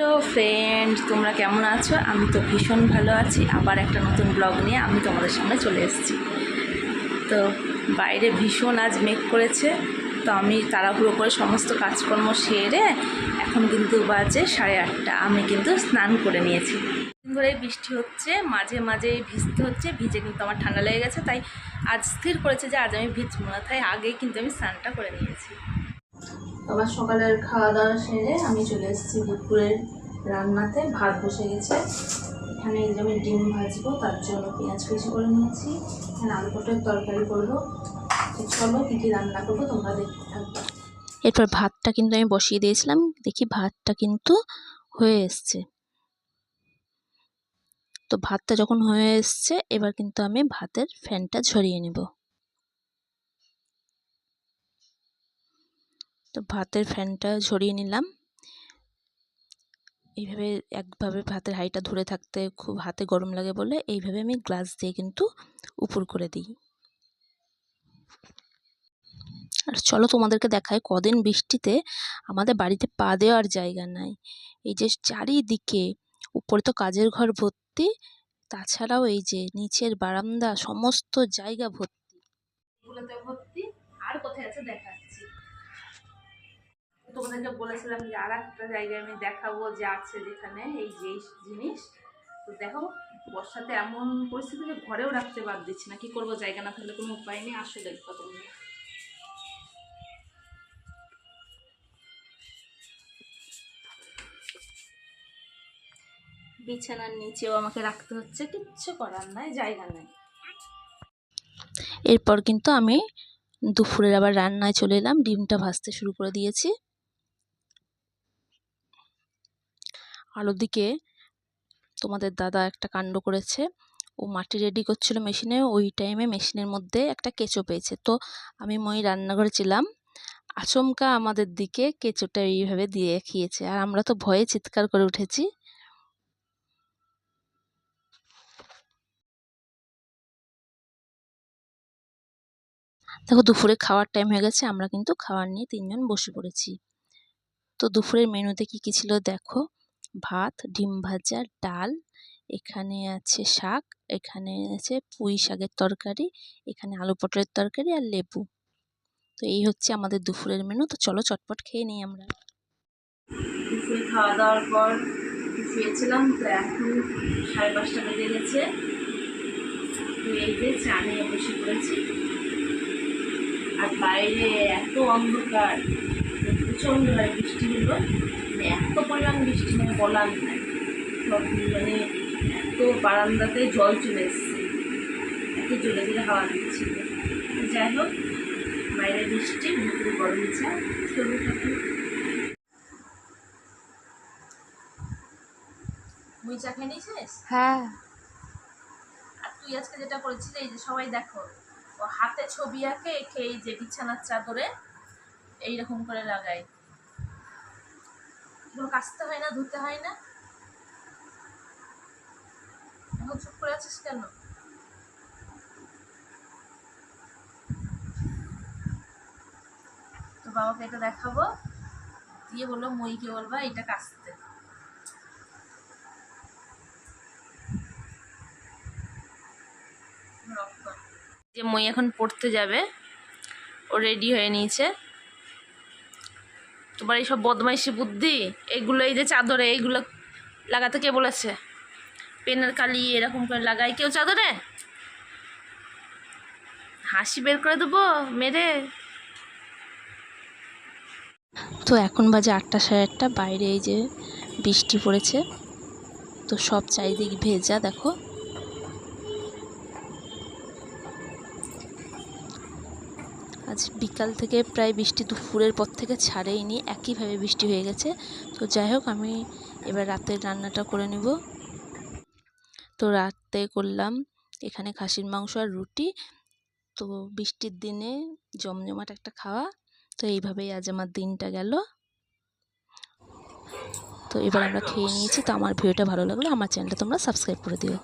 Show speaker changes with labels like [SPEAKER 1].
[SPEAKER 1] Hello friend, তোমরা কেমন আছো? আমি তো ভীষণ ভালো আছি। আবার একটা নতুন ব্লগ নিয়ে আমি তোমাদের সামনে চলে এসেছি। তো বাইরে ভীষণ আজ মেঘ করেছে, তো আমি তাড়াহুড়ো করে সমস্ত কাজকর্ম সেরে এখন কিন্তু বাজে 8:30। আমি কিন্তু স্নান করে নিয়েছি। ধরে বৃষ্টি হচ্ছে, মাঝে মাঝে ভিজতে হচ্ছে, ভিজে কিন্তু আমার ঠান্ডা লেগে গেছে। তাই আজ স্থির করেছে যে আজ আমি ভিজবো না, তাই আগেই কিন্তু আমি স্নানটা করে নিয়েছি। আবার সকালের খাওয়া দাওয়া সেরে আমি চলে এসেছি দুপুরের রান্নাতে। ভাত বসে গেছে, এখানে আমি ডিম ভাজবো, তার জন্য পেঁয়াজ কুচি করে নিয়েছি। এখানে আলু পটলের তরকারি করবো। চলো কী কী রান্না করবো তোমরা দেখতে থাকবে। এরপর ভাতটা কিন্তু আমি বসিয়ে দিয়েছিলাম, দেখি ভাতটা কিন্তু হয়ে এসছে। তো ভাতটা যখন হয়ে এসছে, এবার কিন্তু আমি ভাতের ফ্যানটা ঝরিয়ে নেব। তো ভাতের ফ্যানটা ঝরিয়ে নিলাম। এইভাবে একভাবে ভাতের হাঁড়িটা ধরে থাকতে খুব হাতে গরম লাগে বলে এইভাবে আমি গ্লাস দিয়ে কিন্তু উপর করে দিই। আর চলো তোমাদেরকে দেখায়, কদিন বৃষ্টিতে আমাদের বাড়িতে পা দেওয়ার জায়গা নাই। এই যে চারিদিকে, উপরে তো কাজের ঘর ভর্তি, তাছাড়াও এই যে নিচের বারান্দা সমস্ত জায়গা ভর্তি, এগুলোতে ভর্তি। আর কোথায় আছে দেখাচ্ছি তোমাদেরকে। বলেছিলাম যে আর একটা জায়গায় আমি দেখাবো যে আছে যেখানে এই যে জিনিস। তো দেখো, বর্ষাতে এমন পরিস্থিতি যে ঘরেও রাখতে বাদ দিচ্ছি না। কি করবো, জায়গা না থাকলে কোনো উপায় নেই। আসো দেখো তোমরা। বিছানার নিচেও আমাকে রাখতে হচ্ছে, কিচ্ছু করার নাই, জায়গা নেই। এরপর কিন্তু আমি দুপুরের আবার রান্নায় চলে এলাম। ডিমটা ভাজতে শুরু করে দিয়েছি। আর ওদিকে তোমাদের দাদা একটা কাণ্ড করেছে, ও মাটি রেডি করছিল মেশিনে। ওই টাইমে মেশিনের মধ্যে একটা কেঁচো পেয়েছে। তো আমি মই রান্নাঘরে ছিলাম, আচমকা আমাদের দিকে কেঁচোটা এইভাবে দিয়ে খেয়েছে, আর আমরা তো ভয়ে চিৎকার করে উঠেছি। দেখো, দুপুরে খাওয়ার টাইম হয়ে গেছে, আমরা কিন্তু খাওয়ার নিয়ে তিনজন বসে পড়েছি। তো দুপুরের মেনুতে কি কি ছিল দেখো, ভাত, ডিম ভাজা, ডাল, এখানে আছে শাক, এখানে আছে পুঁই শাকের তরকারি, এখানে আলু পটলের তরকারি আর লেবু। তো এই হচ্ছে আমাদের দুপুরের মেনু। তো চলো চটপট খেয়ে নিই আমরা। দুপুরে খাওয়া দাওয়ার পর শুয়েছিলাম, তো এখন 5:30 বেজে গেছে। তো এই যে চা নিয়ে বসে পড়েছি। আর বাইরে এত অন্ধকার, প্রচণ্ড বৃষ্টি হলো, মানে এত পরিমাণ বৃষ্টি মানে বলার নাই। সব মানে এত বারান্দাতে জল চলে এসছে, এত জোরে জোরে হাওয়া দিচ্ছিল। যাই হোক, বাইরে বৃষ্টি, ভিতরে গরম চা, চলতে থাকে। মুই চা খেয়ে নিয়েছিস?
[SPEAKER 2] হ্যাঁ।
[SPEAKER 1] আর তুই আজকে যেটা করেছিলি, এই যে সবাই দেখো, ও হাতে ছবি আঁকে, এই যে বিছানার চাদরে এইরকম করে লাগাই। কাচতে হয় না, ধুতে হয় না, এখন চুপ করে আছিস কেন? তো বাবাকে এটা দেখাবো, দিয়ে বললো মইকে বলবা এটা কাচতে। যে মই এখন পড়তে যাবে, ও রেডি হয়ে নিয়েছে। তোমার এইসব বদমাইশি বুদ্ধি, এইগুলো এই যে চাদরে এইগুলো লাগাতে কে বলেছে? পেনের কালি এরকম করে লাগাই কেউ চাদরে? হাসি বের করে দেবো মেরে। তো এখন বাজে 8টা, 8:30। বাইরে এই যে বৃষ্টি পড়েছে, তো সব চারিদিক ভেজা দেখো। আজ বিকাল থেকে প্রায় বৃষ্টি, দুপুরের পর থেকে ছাড়েইনি, একইভাবে বৃষ্টি হয়ে গেছে। তো যাই হোক, আমি এবার রাতের রান্নাটা করে নেব। তো রাতে করলাম এখানে খাসির মাংস আর রুটি। তো বৃষ্টির দিনে জমজমাট একটা খাওয়া। তো এইভাবেই আজ আমার দিনটা গেল। তো এবার আমরা খেয়ে নিয়েছি। তো আমার ভিডিওটা ভালো লাগলে আমার চ্যানেলটা তোমরা সাবস্ক্রাইব করে দিও।